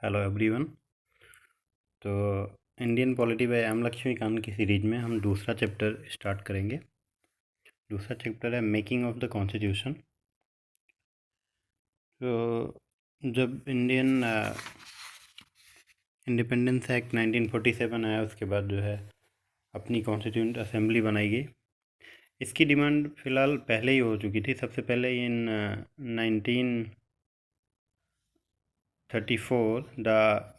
Hello everyone. तो Indian polity by M Laxmikanth की series में हम दूसरा चैप्टर स्टार्ट करेंगे। दूसरा चैप्टर है मेकिंग ऑफ द कॉन्स्टिट्यूशन। तो जब इंडियन इंडिपेंडेंस एक्ट 1947 आया, उसके बाद जो है अपनी कॉन्स्टिट्यूंट असेंबली बनाई गई। इसकी डिमांड फ़िलहाल पहले ही हो चुकी थी। सबसे पहले in 1934 the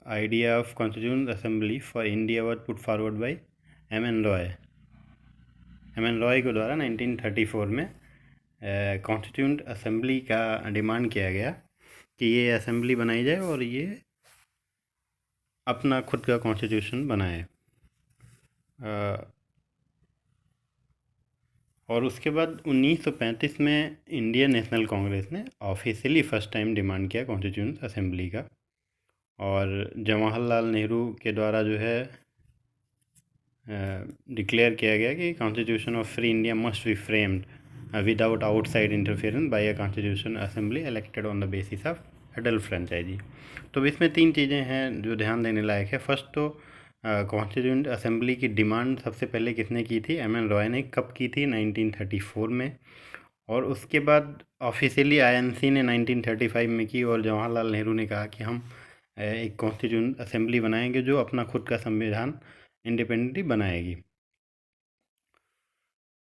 idea of constituent assembly for India was put forward by M N Roy के द्वारा 1934 में कॉन्स्टिट्यूंट असेंबली का डिमांड किया गया कि ये असेंबली बनाई जाए और ये अपना खुद का कॉन्स्टिट्यूशन बनाए। और उसके बाद 1935 में इंडियन नेशनल कांग्रेस ने ऑफिशियली फर्स्ट टाइम डिमांड किया कॉन्स्टिट्यूंट असेंबली का, और जवाहरलाल नेहरू के द्वारा जो है डिक्लेयर किया गया कि constitution of free India must be framed without outside interference by a constitution assembly elected on the basis of adult franchise. तो इसमें तीन चीज़ें हैं जो ध्यान देने लायक है। फर्स्ट तो कॉन्स्टिट्यूंट असेंबली की डिमांड सबसे पहले किसने की थी? एम एन रॉय ने। कब की थी? 1934 में। और उसके बाद ऑफिशियली आईएनसी ने 1935 में की, और जवाहरलाल नेहरू ने कहा कि हम एक कॉन्स्टिट्यूंट असेंबली बनाएंगे जो अपना खुद का संविधान इंडिपेंडेंटली बनाएगी।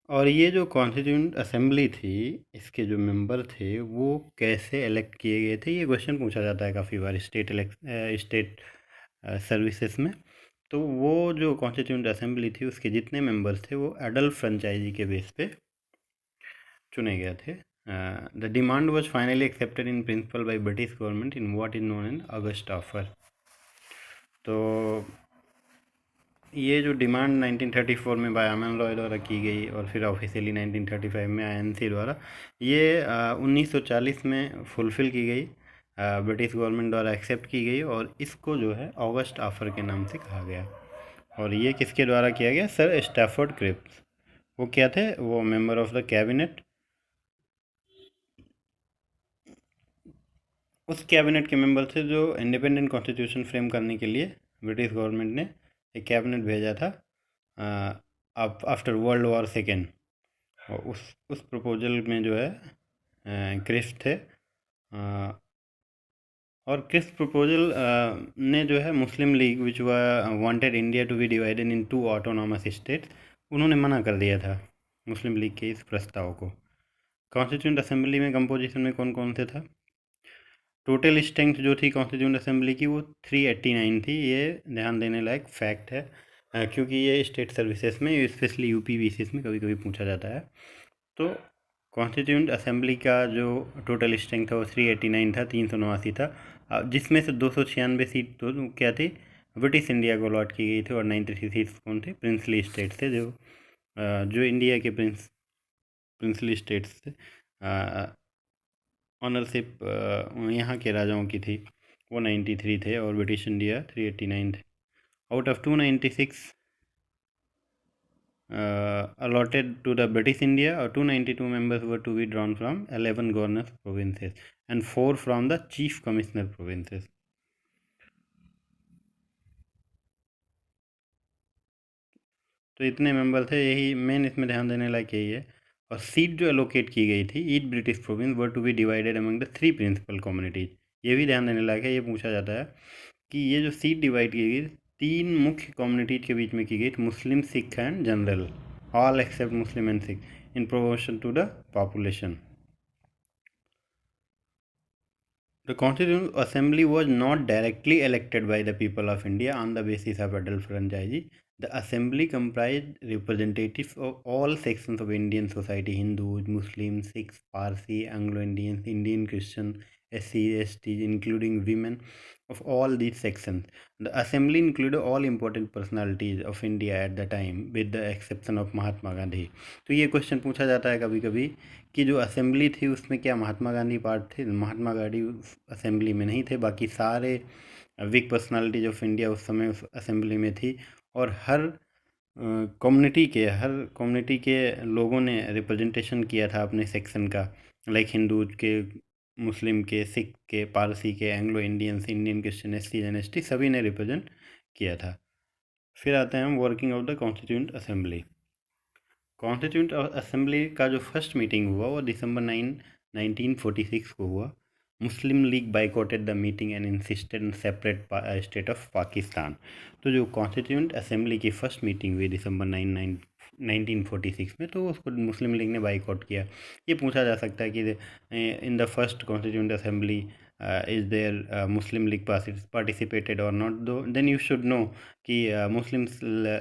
और ये जो कॉन्स्टिट्यूंट असेंबली थी, इसके जो मेंबर थे वो कैसे इलेक्ट किए गए थे, ये क्वेश्चन पूछा जाता है काफ़ी बार स्टेट सर्विसेज में। तो वो जो कॉन्स्टिट्यूंट असेंबली थी, उसके जितने मेंबर्स थे वो एडल्ट फ्रेंचाइजी के बेस पे चुने गए थे। The demand was finally accepted in principle by British government in what is known an August offer. तो ये जो डिमांड 1934 में बाय एम एन रॉय द्वारा की गई और फिर ऑफिशियली 1935 में आईएनसी द्वारा, ये 1940 में फुलफ़िल की गई, ब्रिटिश गवर्नमेंट द्वारा एक्सेप्ट की गई, और इसको जो है ऑगस्ट ऑफर के नाम से कहा गया। और ये किसके द्वारा किया गया? Sir Stafford Cripps. वो क्या थे? वो मेंबर ऑफ द कैबिनेट। उस कैबिनेट के मेंबर थे जो इंडिपेंडेंट कॉन्स्टिट्यूशन फ्रेम करने के लिए ब्रिटिश गवर्नमेंट ने एक कैबिनेट भेजा था आफ्टर वर्ल्ड वॉर सेकेंड। और उस प्रपोजल में जो है क्रिप्स थे। और क्रिप्स प्रपोजल ने जो है Muslim League which wanted India to be divided in 2 autonomous states, उन्होंने मना कर दिया था मुस्लिम लीग के इस प्रस्ताव को। कॉन्स्टिट्यूंट असेंबली में कंपोजिशन में कौन कौन से था? टोटल स्ट्रेंथ जो थी कॉन्स्टिट्यूंट असेंबली की वो 389 थी। ये ध्यान देने लायक फैक्ट है, क्योंकि ये स्टेट सर्विसेज में, स्पेशली यूपी बीसीएस में कभी कभी पूछा जाता है। तो कॉन्स्टिट्यूंट असेंबली का जो टोटल स्ट्रेंथ था वो 389 था, 389 था, जिसमें से 296 सीट तो क्या थी? ब्रिटिश इंडिया को अलॉट की गई थी, और 93 सीट्स कौन थे? प्रिंसली स्टेट थे, जो इंडिया के प्रिंसली स्टेट्स थे। ऑनरशिप यहाँ के राजाओं की थी, वो 93 थे, और ब्रिटिश इंडिया 389 थे। Out of 296 allotted to the British India, or 292 members were to be drawn from 11 governors provinces and 4 from the chief commissioner provinces. तो इतने मेंबर थे, यही मेन इसमें ध्यान देने लायक यही है। और सीट जो एलोकेट की गई थी, each British province were to be divided among the 3 principal communities. ये भी ध्यान देने लायक है। ये पूछा जाता है कि ये जो सीट डिवाइड की गई 3 मुख्य कम्युनिटीज के बीच में की गई थी, Muslim, Sikh and general, all except Muslim and Sikh, in proportion to the population. The Constituent Assembly was not directly elected by the people of India on the basis of adult franchise. The Assembly comprised representatives of all sections of Indian society: Hindus, Muslims, Sikhs, Parsi, Anglo-Indians, Indian Christian, SCs, STs, including women of all these sections. The Assembly included all important personalities of India at the time, with the exception of Mahatma Gandhi. तो ये question पूछा जाता है कभी कभी कि जो assembly थी उसमें क्या महात्मा गांधी पार्ट थे? महात्मा गांधी उस असेंबली में नहीं थे, बाकी सारे वीक पर्सनालिटीज ऑफ इंडिया उस समय उस असेंबली में थी। और हर कम्युनिटी के लोगों ने रिप्रेजेंटेशन किया था अपने सेक्शन का, लाइक हिंदूज के मुस्लिम के, सिख के, पारसी के, Anglo Indians, Indian Christian, SC and S T सभी ने रिप्रेजेंट किया था। फिर आते हैं हम working of the constituent assembly. Constituent assembly का जो फर्स्ट मीटिंग हुआ वो दिसंबर 1946 को हुआ। Muslim League boycotted the meeting and insisted in separate state of Pakistan. तो जो कॉन्स्टिट्यूंट असेंबली की फर्स्ट मीटिंग हुई दिसंबर 1946 में, तो उसको मुस्लिम लीग ने बाइकआउट किया। ये पूछा जा सकता है कि in the first constituent assembly is there Muslim League participated और not, though then you should know कि मुस्लिम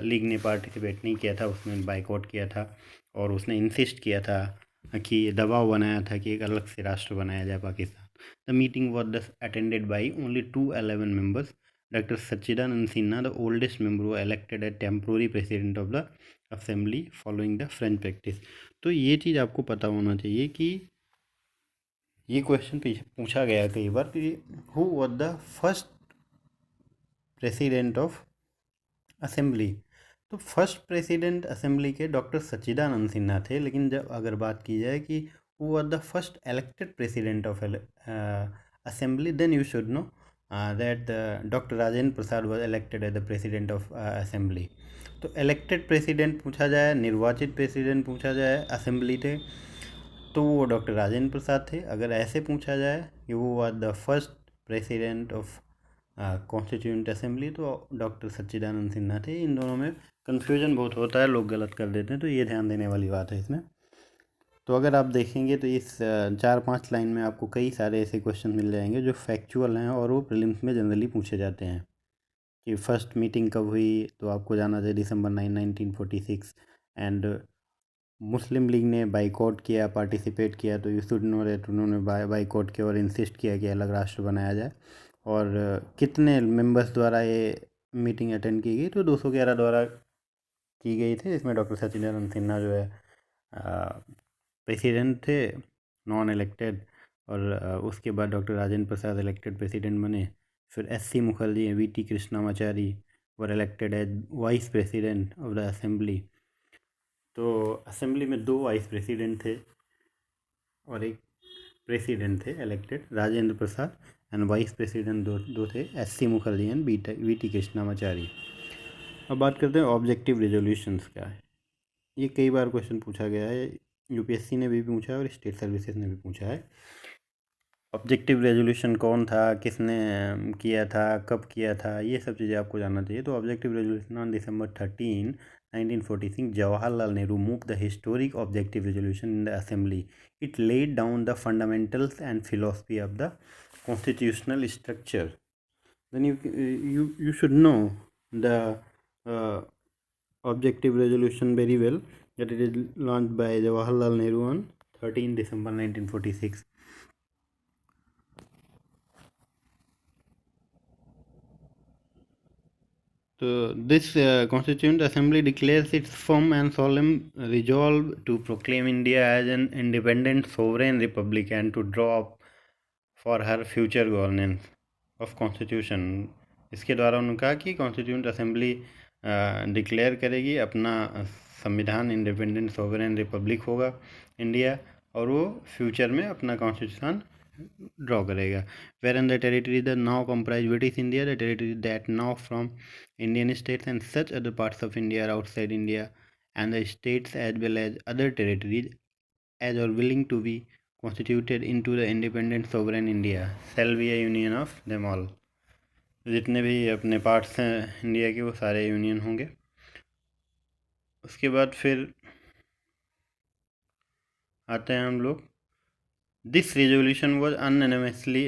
लीग ने पार्टिसिपेट नहीं किया था, उसने बाइकआउट किया था और उसने इंसिस्ट किया था कि दबाव बनाया था कि एक अलग से राष्ट्र बनाया जाए पाकिस्तान। द मीटिंग वॉज दस attended by only 211 members. Dr. Sachidanand Sinha, the oldest member, was elected as temporary president of the assembly following the French practice. तो ये चीज़ आपको पता होना चाहिए कि ये क्वेश्चन पूछा गया कई बार कि who was the first president of assembly. तो फर्स्ट प्रेसिडेंट असेंबली के डॉक्टर सच्चिदानंद सिन्हा थे, लेकिन जब अगर बात की जाए कि who was the first elected president of assembly, then you should know that doctor Rajendra Prasad was elected as the president of assembly. तो इलेक्टेड प्रेसिडेंट पूछा जाए, निर्वाचित प्रेसिडेंट पूछा जाए असेंबली थे, तो वो डॉक्टर राजेंद्र प्रसाद थे। अगर ऐसे पूछा जाए कि वो was the first president of constituent assembly, तो डॉक्टर सच्चिदानंद सिन्हा थे। इन दोनों में कन्फ्यूजन बहुत होता है, लोग गलत कर देते हैं, तो ये ध्यान देने वाली बात है इसमें। तो अगर आप देखेंगे तो इस 4-5 लाइन में आपको कई सारे ऐसे क्वेश्चन मिल जाएंगे जो फैक्चुअल हैं और वो प्रीलिम्स में जनरली पूछे जाते हैं। कि फर्स्ट मीटिंग कब हुई, तो आपको जाना चाहिए दिसंबर 1946। एंड मुस्लिम लीग ने बाइकआउट किया, पार्टिसिपेट किया, तो यूसुफ दैट उन्होंने बाइकआउट किया और इंसिस्ट किया कि अलग राष्ट्र बनाया जाए। और कितने मेंबर्स द्वारा ये मीटिंग अटेंड की गई, तो 211 द्वारा की गई थी। इसमें डॉक्टर सचिदानंद सिन्हा जो है प्रेसिडेंट थे, नॉन इलेक्टेड। और उसके बाद doctor Rajendra Prasad elected president बने। फिर S C. Mukherjee, V T. Krishnamachari were elected as vice president of the assembly. तो असेंबली में 2 वाइस प्रेसिडेंट थे और एक प्रेसिडेंट थे elected, Rajendra Prasad. And vice president दो थे, S C. Mukherjee and V T. Krishnamachari. अब बात करते हैं ऑब्जेक्टिव रेजोल्यूशंस क्या है। ये कई बार क्वेश्चन पूछा गया है, यूपीएससी ने भी पूछा है और स्टेट सर्विसेज ने भी पूछा है। ऑब्जेक्टिव रेजोल्यूशन कौन था, किसने किया था, कब किया था, ये सब चीज़ें आपको जानना चाहिए। तो objective resolution on December 13, 1946, Jawaharlal Nehru move the historic objective resolution in the assembly. It laid down the fundamentals and philosophy of the constitutional structure. then you should know the uh, objective resolution very well, that it is launched by Jawaharlal Nehru on 13 December 1946. So this Constituent Assembly declares its firm and solemn resolve to proclaim India as an independent sovereign republic and to draw up for her future governance of Constitution. इसके द्वारा उन्होंने कहा कि constituent assembly declare करेगी अपना संविधान, independent sovereign republic होगा India, और वो फ्यूचर में अपना कॉन्स्टिट्यूशन ड्रॉ करेगा। Wherein the territory the now comprise British India, the territory that now from Indian states and such other parts of India are outside India, and the states as well as other territories as are willing to be constituted into the independent sovereign India shall be a union of them all. जितने भी अपने parts हैं India के, वो सारे union होंगे। उसके बाद फिर आते हैं हम लोग, this resolution was unanimously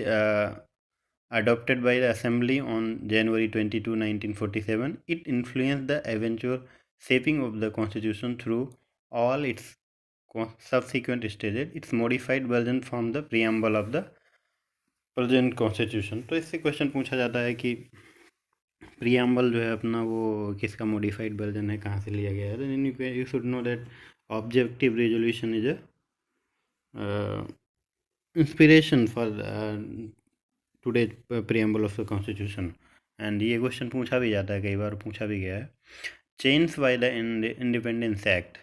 adopted by the Assembly on January 22, 1947. It influenced the eventual shaping of the Constitution through all its subsequent stages. Its modified version from the preamble of the present Constitution. तो इससे question पूछा जाता है कि preamble जो है अपना वो किसका मॉडिफाइड वर्जन है, कहाँ से लिया गया है। तो you should know that objective resolution is a inspiration for today preamble of the constitution. And ये क्वेश्चन पूछा भी जाता है, कई बार पूछा भी गया है। Change by the independence act,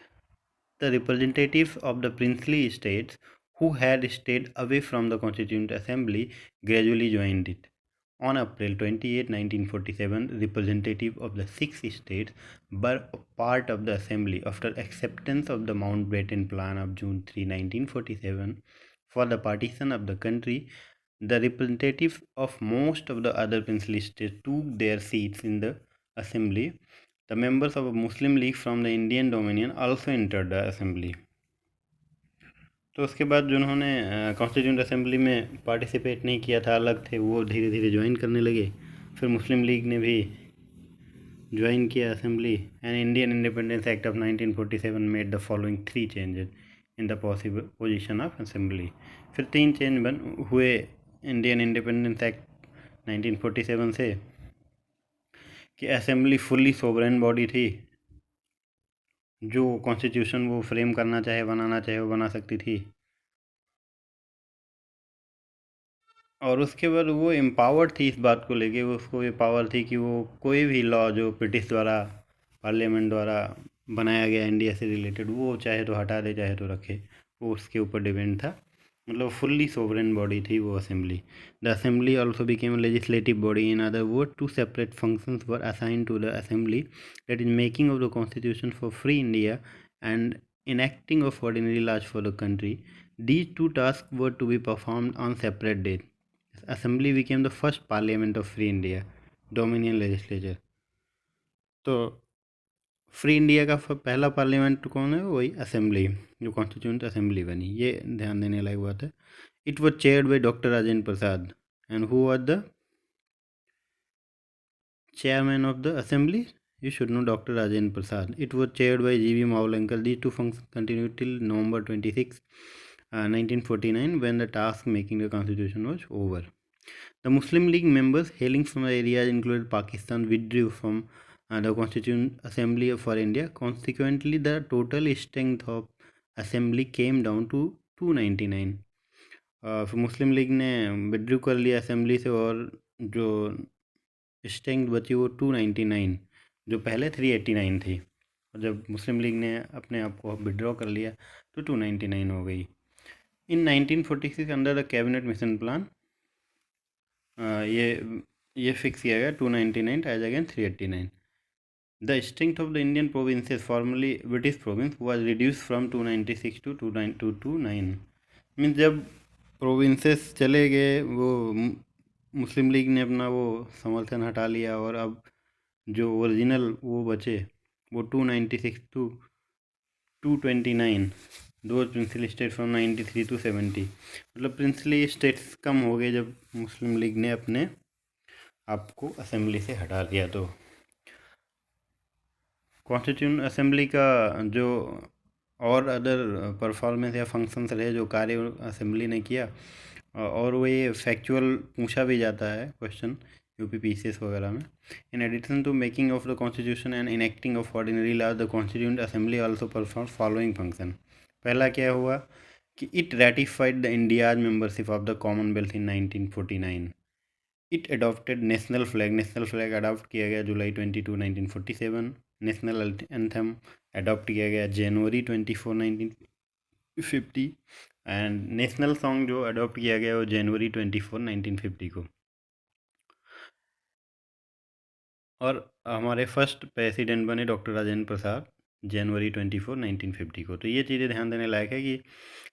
the representatives of the princely states who had stayed away from the Constituent Assembly, gradually joined it. On April 28, 1947, representatives of the six states were part of the assembly after acceptance of the Mountbatten Plan of June 3, 1947 for the partition of the country. The representatives of most of the other princely states took their seats in the assembly. The members of a Muslim League from the Indian Dominion also entered the assembly. तो उसके बाद जिन्होंने constituent assembly में participate नहीं किया था, अलग थे, वो धीरे धीरे ज्वाइन करने लगे. फिर मुस्लिम लीग ने भी ज्वाइन किया assembly. And Indian independence act of 1947 made the following 3 changes in the possible position of assembly. फिर 3 चेंज हुए इंडियन इंडिपेंडेंस एक्ट 1947 से कि असेंबली फुल्ली सोवरेन बॉडी थी. जो कॉन्स्टिट्यूशन वो फ्रेम करना चाहे, बनाना चाहे, वो बना सकती थी. और उसके बाद वो एम्पावर्ड थी इस बात को लेके, उसको ये पावर थी कि वो कोई भी लॉ जो ब्रिटिश द्वारा, पार्लियामेंट द्वारा बनाया गया इंडिया से रिलेटेड, वो चाहे तो हटा दे चाहे तो रखे, वो उसके ऊपर डिपेंड था. मतलब फुल्ली सोवरेन बॉडी थी वो assembly. The assembly also became legislative body. In other word, 2 separate functions were assigned to the assembly, that is making of the constitution for free India and enacting of ordinary laws for the country. These 2 tasks were to be performed on separate days. Assembly became the first parliament of Free India, Dominion legislature. तो free India का पहला parliament कौन है? वही assembly, जो constituent assembly बनी. ये ध्यान देने लायक बात है. It was chaired by doctor Rajendra Prasad. And who was the chairman of the assembly? You should know Dr. Rajendra Prasad. It was chaired by G.V. Mavlankar. These 2 functions continued till November 26, 1949, when the task making the constitution was over. The Muslim League members hailing from the areas included Pakistan withdrew from the Constituent Assembly for India. Consequently, the total strength of assembly came down to 299. फिर मुस्लिम league ने withdrew कर लिया assembly से, और जो strength बची वो 299, जो पहले 389 थी. और जब मुस्लिम लीग ने अपने आप को विड्रॉ कर लिया तो 299 हो गई. In 1946 under the cabinet mission plan ये फिक्स किया गया 299 as against 389. The strength of the Indian provinces, formerly British province, was reduce from 296 to 229. Means जब प्रोविंसेस चले गए, वो मुस्लिम लीग ने अपना वो समर्थन हटा लिया, और अब जो ओरिजिनल वो बचे वो 296 टू 229. दो प्रिंसली स्टेट फ्रॉम 93 टू 70. मतलब प्रिंसली स्टेट्स कम हो गए जब मुस्लिम लीग ने अपने आप को असेंबली से हटा दिया. तो कॉन्स्टिट्यूंट असेंबली का जो और अदर परफॉर्मेंस या फंक्शंस रहे, जो कार्य असेंबली ने किया, और वो ये फैक्चुअल पूछा भी जाता है क्वेश्चन UPPCS वगैरह में. In addition to making of the constitution and enacting of ordinary law, the constituent assembly also perform following function. पहला क्या हुआ कि it ratified the India's membership of the commonwealth in 1949. It adopted national flag adopt किया गया जुलाई 22, 1947. National anthem adopt किया गया जनवरी 24, 1950. And national song जो adopt किया गया वो जनवरी 24, 1950 को. और हमारे फर्स्ट प्रेसिडेंट बने डॉक्टर राजेंद्र प्रसाद जनवरी 24, 1950 को. तो ये चीज़ें ध्यान देने लायक है कि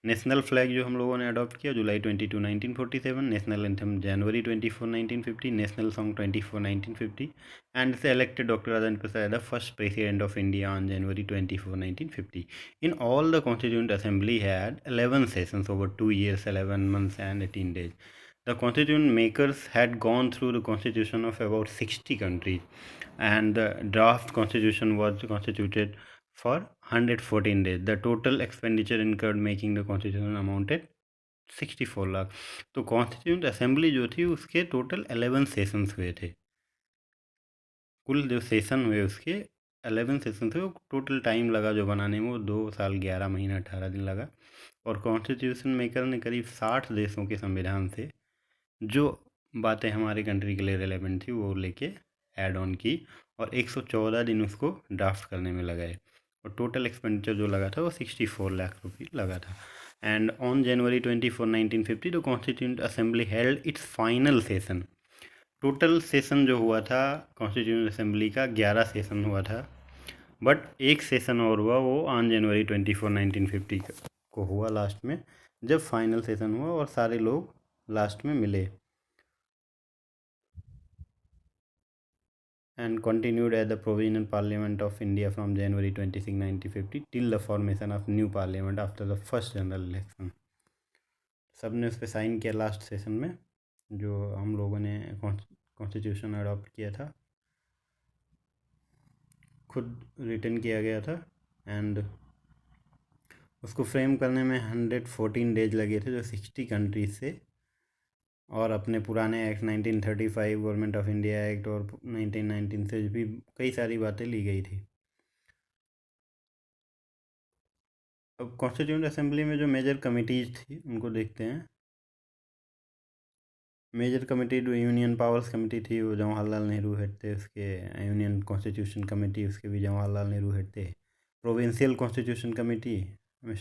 नेशनल फ्लैग जो हम लोगों ने अडॉप्ट किया July 22, 1947, national anthem January 24, 1950, national song 24, 1950, and से elected doctor Rajendra Prasad the first president of India on January 24, 1950. In all the constituent assembly had 11 sessions over 2 years, 11 months and 18 days. The constituent makers had gone through the constitution of about 60 countries, and the draft constitution was constituted for 114 days. The total expenditure incurred making the constitution amounted 64 lakh. तो constituent assembly जो थी उसके total 11 sessions हुए थे. कुल जो session हुए उसके 11 सेशन थे. वो टोटल टाइम लगा जो बनाने में, वो 2 साल 11 महीना 18 दिन लगा. और कॉन्स्टिट्यूशन मेकर ने करीब 60 देशों के संविधान से जो बातें हमारी कंट्री के लिए रेलेवेंट थी वो लेके ऐड ऑन की, और 114 दिन उसको ड्राफ्ट करने में लगाए. और टोटल एक्सपेंडिचर जो लगा था वो 64 लाख रुपये लगा था. And on January 24, 1950, the Constituent Assembly held its final session. Total session जो हुआ था कॉन्स्टिट्यूंट असेंबली का 11 सेशन हुआ था, बट एक सेशन और हुआ, वो ऑन जनवरी 24, 1950 को हुआ लास्ट में, जब फाइनल सेशन हुआ और सारे लोग लास्ट में मिले. And continued as the Provisional Parliament of India from January 26, 1950 till the formation of new parliament after the first general election. सब ने उस पर साइन किया लास्ट सेशन में, जो हम लोगों ने कॉन्स्टिट्यूशन अडॉप्ट किया था, खुद रिटन किया गया था. एंड उसको फ्रेम करने में 114 डेज लगे थे, जो 60 कंट्रीज से, और अपने पुराने act 1935 government of India act और 1919 से भी कई सारी बातें ली गई थी. अब कॉन्स्टिट्यूंट असेंबली में जो मेजर कमिटीज़ थी उनको देखते हैं. मेजर कमेटी जो यूनियन पावर्स कमेटी थी वो जवाहरलाल नेहरू हेड थे उसके. यूनियन कॉन्स्टिट्यूशन कमेटी उसके भी जवाहरलाल नेहरू हेड थे. प्रोविंशियल कॉन्स्टिट्यूशन कमेटी में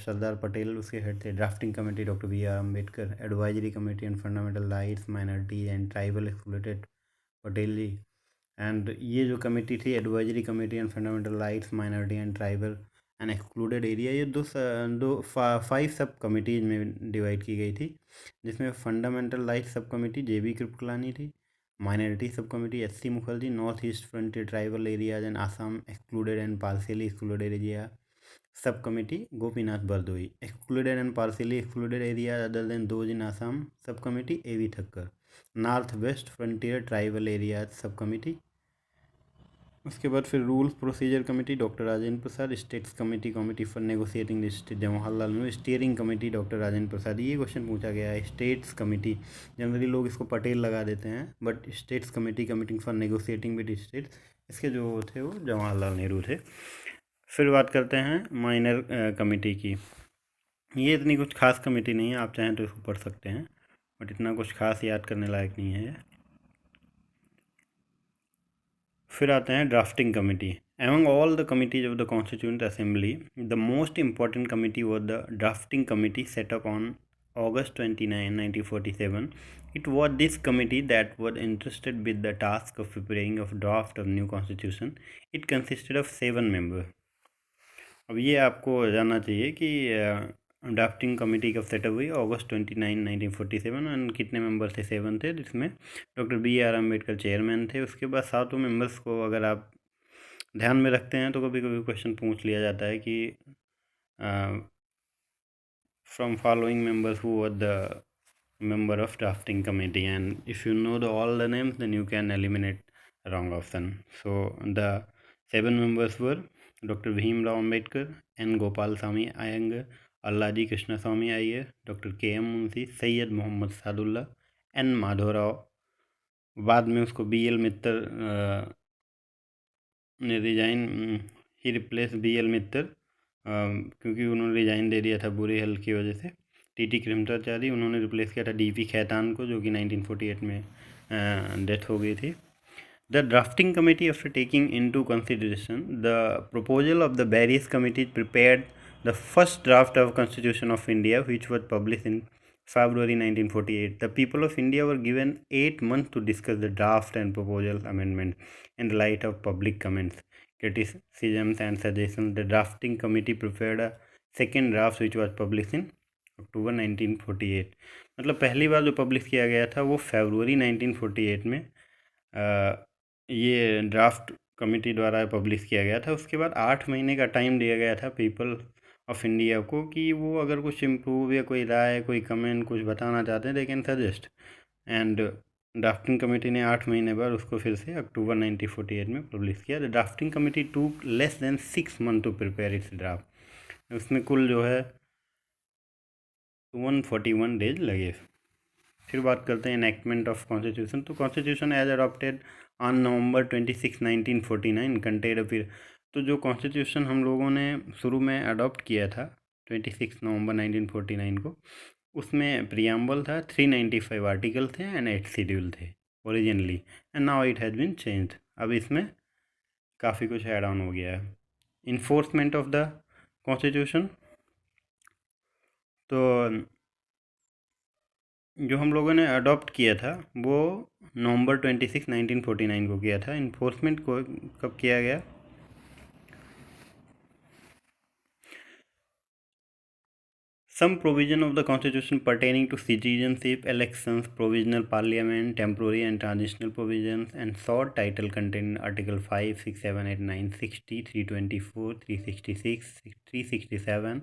सरदार पटेल उसके हेड थे. Drafting committee doctor B R Ambedkar. Advisory committee and fundamental rights minority and tribal excluded Patel ji. And ये जो कमेटी थी advisory committee and fundamental rights minority and tribal and excluded area, ये five sub committees में divide की गई थी, जिसमें fundamental rights sub committee JB Kripalani थी. Minority sub committee SC Mukherjee. North east frontier tribal areas and Assam excluded and partially excluded area sub committee Gopinath Bordoloi. Excluded and partially excluded area other than those in Assam sub committee AV Thakkar. North west frontier tribal areas sub committee. उसके बाद फिर rules procedure committee doctor Rajendra Prasad. States committee committee for negotiating state Jawaharlal Nehru. Steering committee doctor Rajendra Prasad. ये question पूछा गया है. States committee generally लोग इसको पटेल लगा देते हैं, but states committee committee for negotiating with states, इसके जो थे वो जवाहरलाल नेहरू थे. फिर बात करते हैं माइनर कमेटी की. ये इतनी कुछ खास कमेटी नहीं है, आप चाहें तो इसको पढ़ सकते हैं, बट इतना कुछ खास याद करने लायक नहीं है. फिर आते हैं drafting committee. Among all the committees of the Constituent Assembly, the most important committee was the Drafting Committee set up on August 29, 1947. It was this committee that was entrusted with the task of preparing a draft of new constitution. It consisted of 7 members. अब ये आपको जानना चाहिए कि drafting committee कब setup हुई. अगस्त 29, 1947. And कितने member थे? 7 थे, जिसमें डॉक्टर BR अम्बेडकर चेयरमैन थे. उसके बाद 7 मेंबर्स को अगर आप ध्यान में रखते हैं तो कभी कभी क्वेश्चन पूछ लिया जाता है कि from following members who were the member of drafting committee, and if you know all the names then you can eliminate wrong option. So the 7 members were Dr. Bhimrao Ambedkar, N. Gopalswamy Iyengar, Allaji Krishnaswamy Iyer, Dr. KM Munshi, Sayyid Mohammad Sadullah, N. Madhavrao. बाद में उसको BL मित्तर ने resign, ही replace BL मित्तर, क्योंकि उन्होंने resign दे दिया था बुरी health की वजह से. TT कृष्णाचारी उन्होंने रिप्लेस किया था DP खैतान को, जो कि 1948 में डेथ हो गई थी. The drafting committee after taking into consideration the proposal of the various committees prepared the first draft of constitution of India which was publish in February 1948. The people of India were given 8 months to discuss the draft and proposal amendment in the light of public comments, criticisms and suggestions. The drafting committee prepared a second draft which was published in अक्टूबर 1948. मतलब पहली बार जो publish किया गया था वो फरवरी 1948 में ये draft committee द्वारा पब्लिश किया गया था. उसके बाद 8 महीने का टाइम दिया गया था पीपल ऑफ इंडिया को कि वो अगर कुछ इम्प्रूव या कोई राय, कोई कमेंट, कुछ बताना चाहते हैं, they can suggest. And drafting committee ने 8 महीने बाद उसको फिर से अक्टूबर 1948 में पब्लिश किया. The drafting committee took less than 6 month to prepare its draft. उसमें कुल जो है 141 डेज लगे. फिर बात करते हैं इनैक्टमेंट ऑफ कॉन्स्टिट्यूशन. तो constitution as adopted on November 26, 1949 contained फिर. तो जो कॉन्स्टिट्यूशन हम लोगों ने शुरू में अडॉप्ट किया था 26 नवंबर 1949 को, उसमें प्रियम्बल था, 395 आर्टिकल थे एंड 8 शेड्यूल थे originally, and now it has been changed. अब इसमें काफ़ी कुछ ऐड ऑन हो गया है. Enforcement of the constitution. तो जो हम लोगों ने अडॉप्ट किया था वो नवंबर 26 1949 को किया था। इन्फोर्समेंट को कब किया गया? Some provision of the Constitution pertaining to citizenship, elections, provisional parliament, temporary and transitional provisions, and short title contained in Article 5, 6, 7, 8, 9, 60, 324, 366, 367,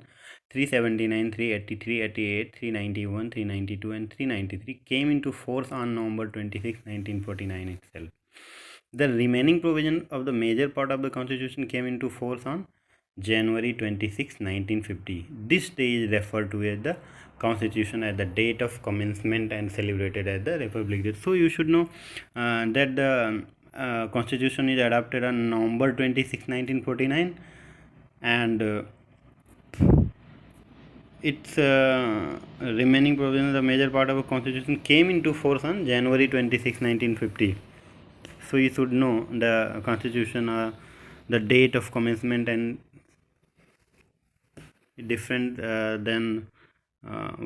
379, 383, 88, 391, 392, and 393 came into force on November 26, 1949 itself. The remaining provision of the major part of the Constitution came into force on January 26, 1950. This day is referred to as the Constitution as the date of commencement and celebrated as the Republic Day. So you should know that the Constitution is adopted on November 26, 1949, and its remaining provisions, the major part of the Constitution, came into force on January 26, 1950. So you should know the Constitution, the date of commencement and different than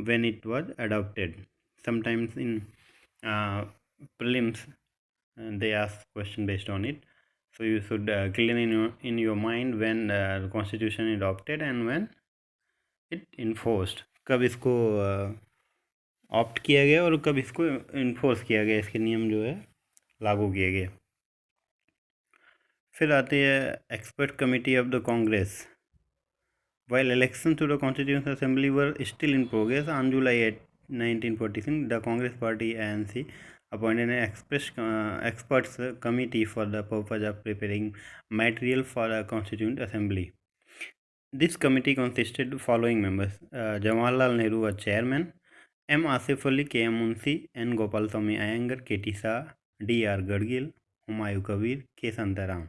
when it was adopted. Sometimes in prelims they ask question based on it. So you should clear in your mind when the Constitution is adopted and when it enforced. कब इसको opt किया गया और कब इसको enforce किया गया, इसके नियम जो है लागू किए गए। फिर आती है expert committee of the Congress. While elections to the Constitutional Assembly were still in progress, on July 8, 1946, the Congress Party (ANC) appointed an experts committee for the purpose of preparing material for the Constituent Assembly. This committee consisted of following members: Jawaharlal Nehru was chairman, M. Asif Ali, K. M. Munshi, N. Gopalswamy Iyengar, K. T. Shah, D. R. Gadgil, Humayun Kabir, K. Santaram.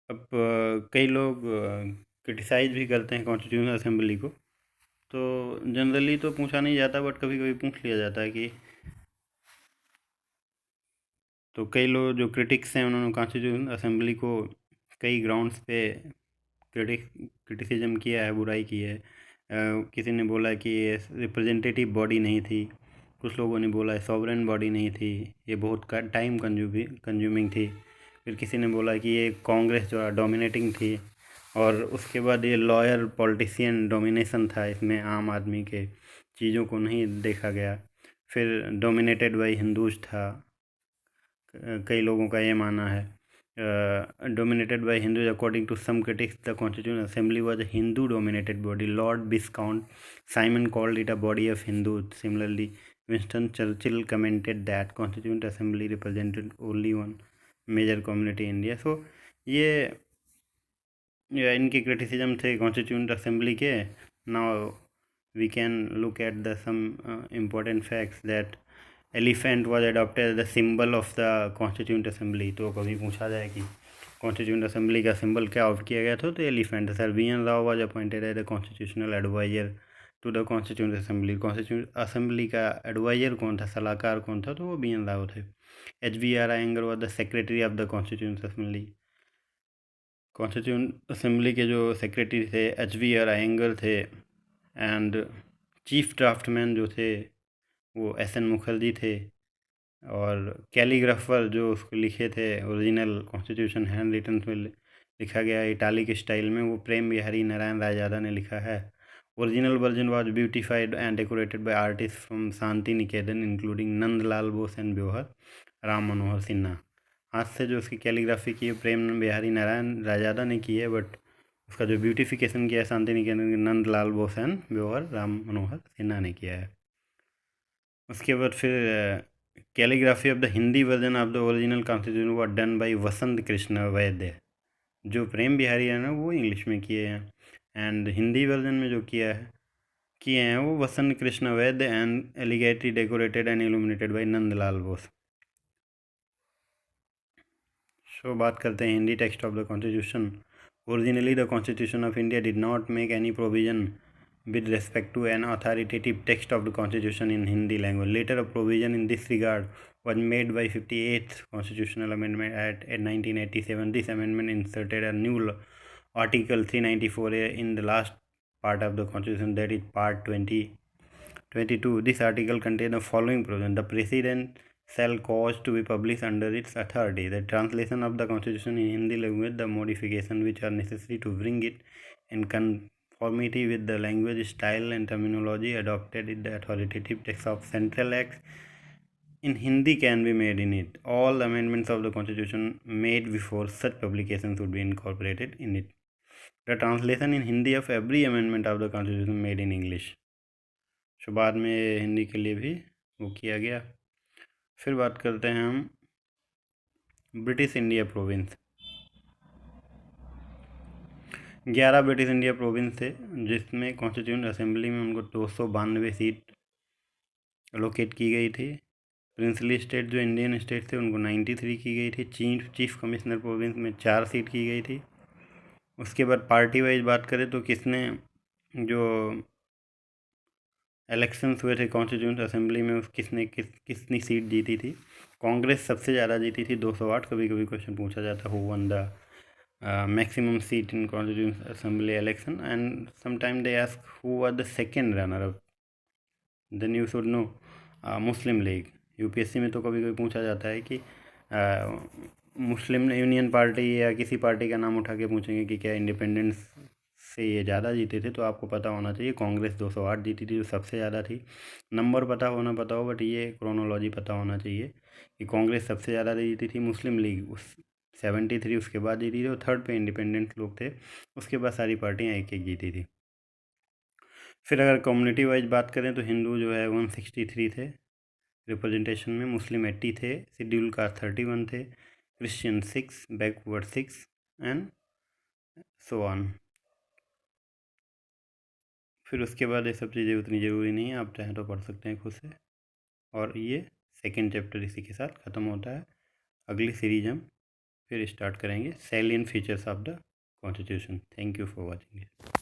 अब कई लोग criticise भी करते हैं constitutional assembly को, तो generally तो पूछा नहीं जाता, बट कभी कभी पूछ लिया जाता है कि तो कई लोग जो क्रिटिक्स हैं उन्होंने कॉन्स्टिट्यूशनल असेंबली को कई ग्राउंड्स पे क्रिटिसिज्म किया है, बुराई की है। किसी ने बोला कि ये रिप्रेजेंटेटिव बॉडी नहीं थी, कुछ लोगों ने बोला सॉवरेन बॉडी नहीं थी, ये बहुत टाइम कंज्यूमिंग थी। फिर किसी ने बोला कि ये कांग्रेस जो डोमिनेटिंग थी, और उसके बाद ये लॉयर पॉलिटिशियन डोमिनेशन था, इसमें आम आदमी के चीज़ों को नहीं देखा गया। फिर डोमिनेटेड बाई हिंदूज था, कई लोगों का ये मानना है। Dominated by Hindus according to some critics the constitution assembly was a Hindu dominated body. Lord Viscount Simon called it a body of Hindu. Similarly Winston Churchill commented that constituent assembly represented only one major community India. So ये इनके criticism थे constituent assembly के। Now we can look at the some important facts that elephant was adopted as the symbol of the constituent assembly. तो कभी पूछा जाए कि constituent assembly का सिंबल क्या ऑप्ट किया गया था, तो elephant. Sir BN Rao was appointed as the constitutional advisor to the constituent assembly. Constituent assembly का एडवाइजर कौन था, सलाहकार कौन था, तो वो BN राव थे। HBR Iyengar was the secretary of the constituent assembly. Constituent assembly के जो सेक्रेटरी थे HBR आयंगर थे, एंड चीफ ड्राफ्टमैन जो थे वो SN मुखर्जी थे, और कैलीग्राफर जो उसको लिखे थे ओरिजिनल कॉन्स्टिट्यूशन हैंड रिटन में लिखा गया इटालिक स्टाइल में, वो प्रेम बिहारी नारायण रायजादा ने लिखा है। Original version was beautified and decorated by artist from Shanti Niketan including Nandlal Bose and Beohar Ram Manohar Sinha. हाथ से जो उसकी कैलीग्राफी की है प्रेम बिहारी नारायण रायजादा ने की है, बट उसका जो ब्यूटिफिकेशन किया है शांति निकेतन के नंदलाल बोस एंड ब्योहर राम मनोहर सिन्हा ने किया है। उसके बाद फिर calligraphy of the Hindi version of the original constitution was done by Vasant Krishan Vaidya. जो प्रेम बिहारी है ना वो इंग्लिश में किए हैं, एंड हिंदी वर्जन में जो किए हैं वो Vasant Krishan Vaidya, and elegantly decorated and illuminated by Nandlal Bose. So बात करते हैं Hindi text of the constitution. Originally the constitution of India did not make any provision with respect to an authoritative text of the constitution in Hindi language. Later, a provision in this regard was made by 58th constitutional amendment at 1987. This amendment inserted a new article 394A in the last part of the constitution, that is part 22. This article contains the following provision: the president shall cause to be published under its authority the translation of the constitution in Hindi language, the modification which are necessary to bring it in conformity with the language, style and terminology adopted in the authoritative text of central acts in Hindi can be made in it. All amendments of the constitution made before such publication should be incorporated in it. The translation in Hindi of every amendment of the constitution made in English. तो बाद में हिंदी के लिए भी वो किया गया। फिर बात करते हैं हम British India province. 11 British India province थे, जिसमें कॉन्स्टिट्यूंट असेंबली में उनको 292 सीट एलोकेट की गई थी। प्रिंसली स्टेट जो इंडियन स्टेट थे उनको 93 की गई थी। चीफ कमिश्नर प्रोविंस में 4 सीट की गई थी। उसके बाद पार्टी वाइज बात करें तो किसने जो इलेक्शंस हुए थे कॉन्स्टिट्यूंट असेंबली में किसने कितनी सीट जीती थी। कांग्रेस सबसे ज़्यादा जीती थी 208। कभी कभी क्वेश्चन पूछा जाता who one the maximum seat in constituent assembly election, and sometime they ask who was the second runner up, then you should know Muslim league. UPSC में तो कभी कभी पूछा जाता है कि मुस्लिम यूनियन पार्टी या किसी पार्टी का नाम उठा के पूछेंगे कि क्या इंडिपेंडेंस से ये ज़्यादा जीते थे, तो आपको पता होना चाहिए कांग्रेस 208 जीती थी, जो सबसे ज़्यादा थी। नंबर पता हो, बट ये क्रोनोलॉजी पता होना चाहिए कि कांग्रेस सबसे ज़्यादा जीती थी। मुस्लिम लीग 73 उसके बाद जीती थी, और थर्ड पे इंडिपेंडेंट लोग थे। उसके बाद सारी पार्टियाँ एक एक जीती थी। फिर अगर कम्युनिटी वाइज बात करें तो हिंदू जो है 163 थे रिप्रेजेंटेशन में, मुस्लिम 80 थे, शेड्यूल कास्ट 31 थे, Christian 6, backward 6 and so on. फिर उसके बाद ये सब चीज़ें उतनी ज़रूरी नहीं है, आप चाहें तो पढ़ सकते हैं खुद से। और ये सेकेंड चैप्टर इसी के साथ ख़त्म होता है। अगली सीरीज हम फिर स्टार्ट करेंगे salient features of the constitution. Thank you for watching.